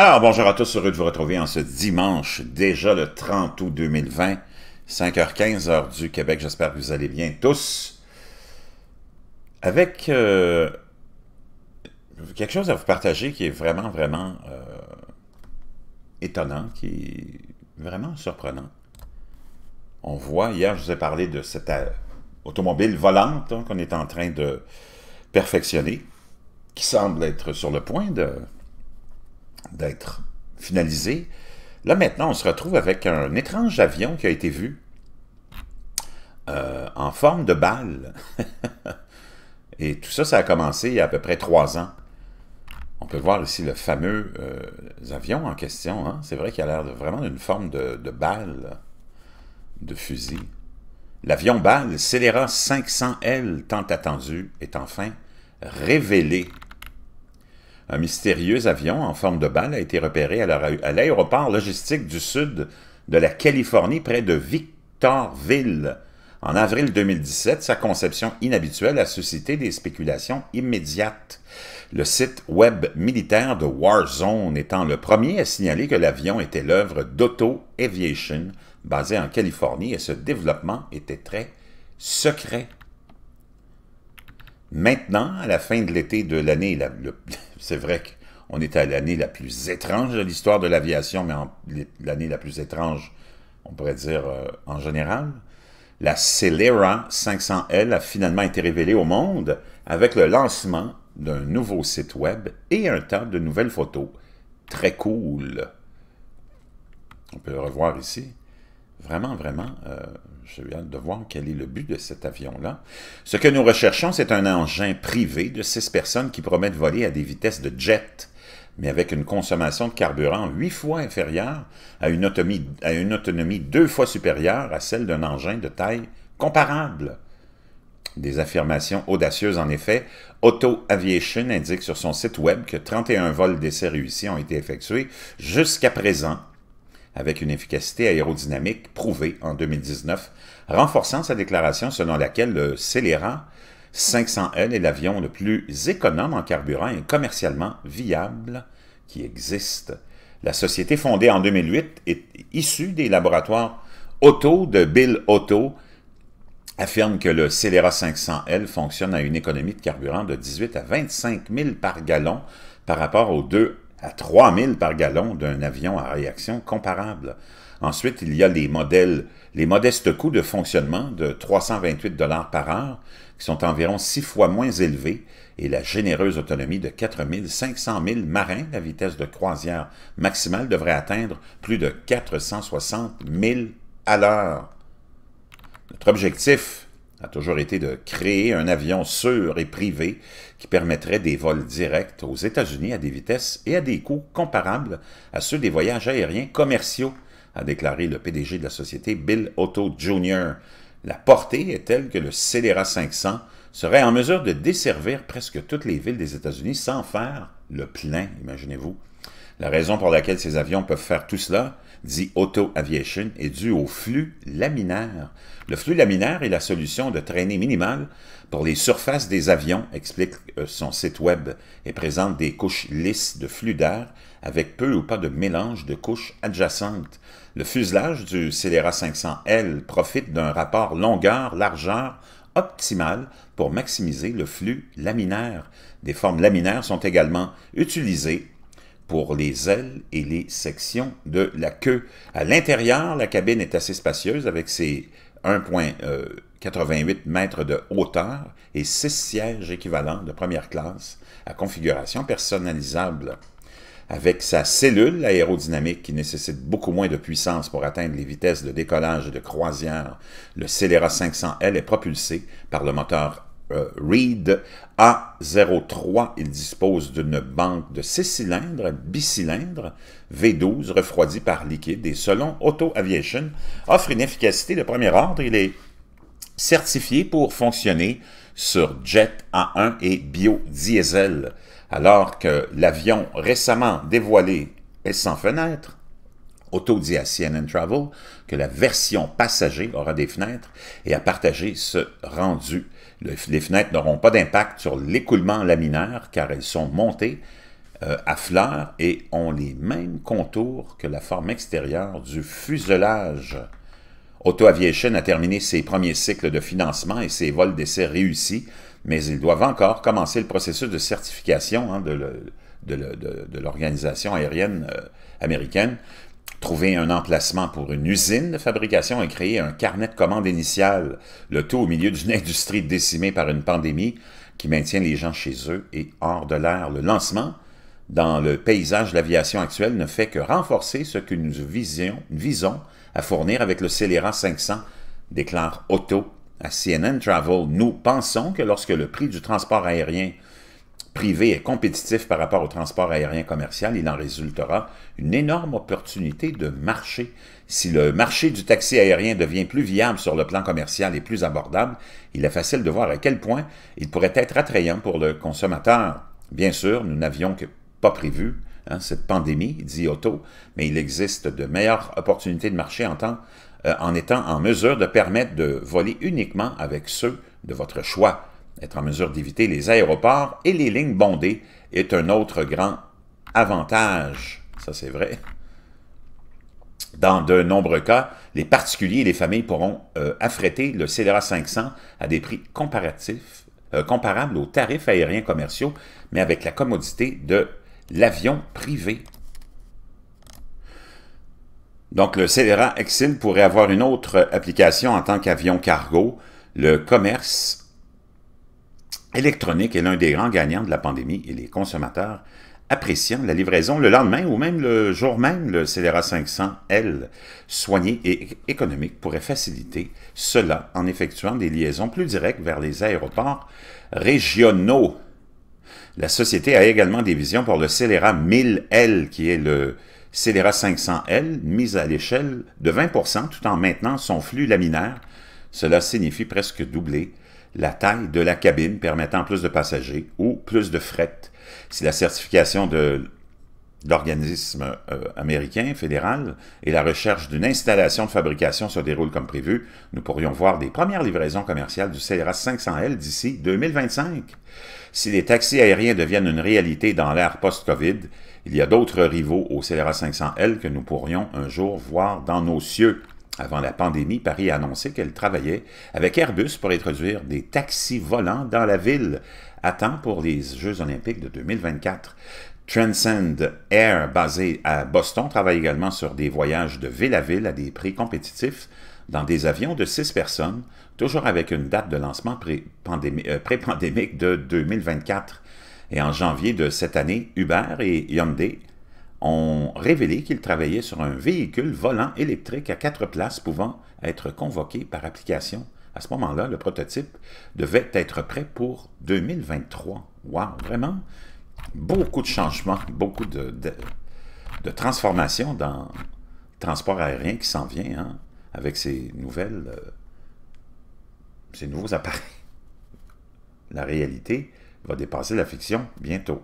Alors, bonjour à tous, heureux de vous retrouver en ce dimanche, déjà le 30 août 2020, 5h15, heure du Québec. J'espère que vous allez bien tous. Avec quelque chose à vous partager qui est vraiment étonnant, qui est vraiment surprenant. On voit, hier je vous ai parlé de cette automobile volante qu'on est en train de perfectionner, qui semble être sur le point d'être finalisé. Là, maintenant, on se retrouve avec un étrange avion qui a été vu en forme de balle. Et tout ça, ça a commencé il y a à peu près 3 ans. On peut voir ici le fameux avion en question. Hein? C'est vrai qu'il a l'air vraiment d'une forme de balle, de fusil. L'avion balle Celera 500L, tant attendu, est enfin révélé. Un mystérieux avion en forme de balle a été repéré à l'aéroport logistique du sud de la Californie, près de Victorville. En avril 2017, sa conception inhabituelle a suscité des spéculations immédiates. Le site web militaire de Warzone étant le premier à signaler que l'avion était l'œuvre d'Auto Aviation, basé en Californie, et ce développement était très secret. Maintenant, à la fin de l'été de l'année, c'est vrai qu'on est à l'année la plus étrange de l'histoire de l'aviation, mais l'année la plus étrange, on pourrait dire en général, la Celera 500L a finalement été révélée au monde avec le lancement d'un nouveau site web et un tas de nouvelles photos. Très cool. On peut le revoir ici. Vraiment, j'ai hâte de voir quel est le but de cet avion-là. Ce que nous recherchons, c'est un engin privé de 6 personnes qui promet de voler à des vitesses de jet, mais avec une consommation de carburant 8 fois inférieure à une autonomie 2 fois supérieure à celle d'un engin de taille comparable. Des affirmations audacieuses en effet. Auto Aviation indique sur son site web que 31 vols d'essais réussis ont été effectués jusqu'à présent, avec une efficacité aérodynamique prouvée en 2019, renforçant sa déclaration selon laquelle le Celera 500L est l'avion le plus économe en carburant et commercialement viable qui existe. La société fondée en 2008 est issue des laboratoires Otto de Bill Otto, affirme que le Celera 500L fonctionne à une économie de carburant de 18 à 25 000 par gallon par rapport aux 2 à 3 000 par gallon d'un avion à réaction comparable. Ensuite, il y a les modestes coûts de fonctionnement de 328 $ par heure, qui sont environ 6 fois moins élevés, et la généreuse autonomie de 4 500 000 marins. La vitesse de croisière maximale devrait atteindre plus de 460 000 à l'heure. Notre objectif a toujours été de créer un avion sûr et privé qui permettrait des vols directs aux États-Unis à des vitesses et à des coûts comparables à ceux des voyages aériens commerciaux, a déclaré le PDG de la société Bill Otto Jr. La portée est telle que le Celera 500 serait en mesure de desservir presque toutes les villes des États-Unis sans faire le plein, imaginez-vous. La raison pour laquelle ces avions peuvent faire tout cela, dit Auto Aviation, est due au flux laminaire. Le flux laminaire est la solution de traînée minimale pour les surfaces des avions, explique son site web, et présente des couches lisses de flux d'air avec peu ou pas de mélange de couches adjacentes. Le fuselage du Celera 500L profite d'un rapport longueur-largeur optimal pour maximiser le flux laminaire. Des formes laminaires sont également utilisées pour les ailes et les sections de la queue. À l'intérieur, la cabine est assez spacieuse avec ses 1,88 mètres de hauteur et 6 sièges équivalents de première classe à configuration personnalisable. Avec sa cellule aérodynamique qui nécessite beaucoup moins de puissance pour atteindre les vitesses de décollage et de croisière, le Celera 500L est propulsé par le moteur Reed A03. Il dispose d'une banque de 6 cylindres, bicylindres, V12, refroidi par liquide, et selon Auto Aviation, offre une efficacité de premier ordre. Il est certifié pour fonctionner sur jet A1 et biodiesel, alors que l'avion récemment dévoilé est sans fenêtre. Auto dit à CNN Travel que la version passager aura des fenêtres et a partagé ce rendu. Les fenêtres n'auront pas d'impact sur l'écoulement laminaire car elles sont montées fleurs et ont les mêmes contours que la forme extérieure du fuselage. Auto Aviation a terminé ses premiers cycles de financement et ses vols d'essai réussis, mais ils doivent encore commencer le processus de certification de l'organisation aérienne américaine, trouver un emplacement pour une usine de fabrication et créer un carnet de commandes initial, le tout au milieu d'une industrie décimée par une pandémie qui maintient les gens chez eux et hors de l'air. Le lancement dans le paysage de l'aviation actuelle ne fait que renforcer ce que nous visons à fournir avec le Scélérat 500, déclare Otto à CNN Travel. Nous pensons que lorsque le prix du transport aérien privé est compétitif par rapport au transport aérien commercial, il en résultera une énorme opportunité de marché. Si le marché du taxi aérien devient plus viable sur le plan commercial et plus abordable, il est facile de voir à quel point il pourrait être attrayant pour le consommateur. Bien sûr, nous n'avions pas prévu cette pandémie, dit Otto, mais il existe de meilleures opportunités de marché en étant en mesure de permettre de voler uniquement avec ceux de votre choix. Être en mesure d'éviter les aéroports et les lignes bondées est un autre grand avantage. Ça, c'est vrai. Dans de nombreux cas, les particuliers et les familles pourront affréter le Scélérat 500 à des prix comparables aux tarifs aériens commerciaux, mais avec la commodité de l'avion privé. Donc, le Scélérat Exil pourrait avoir une autre application en tant qu'avion cargo. Le commerce électronique est l'un des grands gagnants de la pandémie et les consommateurs appréciant la livraison le lendemain ou même le jour même. Le Scélérat 500L soigné et économique pourrait faciliter cela en effectuant des liaisons plus directes vers les aéroports régionaux. La société a également des visions pour le Scélérat 1000L, qui est le Scélérat 500L, mis à l'échelle de 20% tout en maintenant son flux laminaire. Cela signifie presque doubler la taille de la cabine, permettant plus de passagers ou plus de fret. Si la certification de l'organisme américain fédéral et la recherche d'une installation de fabrication se déroulent comme prévu, nous pourrions voir des premières livraisons commerciales du Scélérat 500L d'ici 2025. Si les taxis aériens deviennent une réalité dans l'ère post-Covid, il y a d'autres rivaux au Scélérat 500L que nous pourrions un jour voir dans nos cieux. Avant la pandémie, Paris a annoncé qu'elle travaillait avec Airbus pour introduire des taxis volants dans la ville, à temps pour les Jeux olympiques de 2024. Transcend Air, basé à Boston, travaille également sur des voyages de ville à ville à des prix compétitifs dans des avions de 6 personnes, toujours avec une date de lancement pré-pandémique de 2024. Et en janvier de cette année, Uber et Hyundai ont révélé qu'ils travaillaient sur un véhicule volant électrique à 4 places pouvant être convoqué par application. À ce moment-là, le prototype devait être prêt pour 2023. Wow, vraiment beaucoup de changements, beaucoup de transformations dans le transport aérien qui s'en vient, hein, avec ces nouveaux appareils. La réalité va dépasser la fiction bientôt.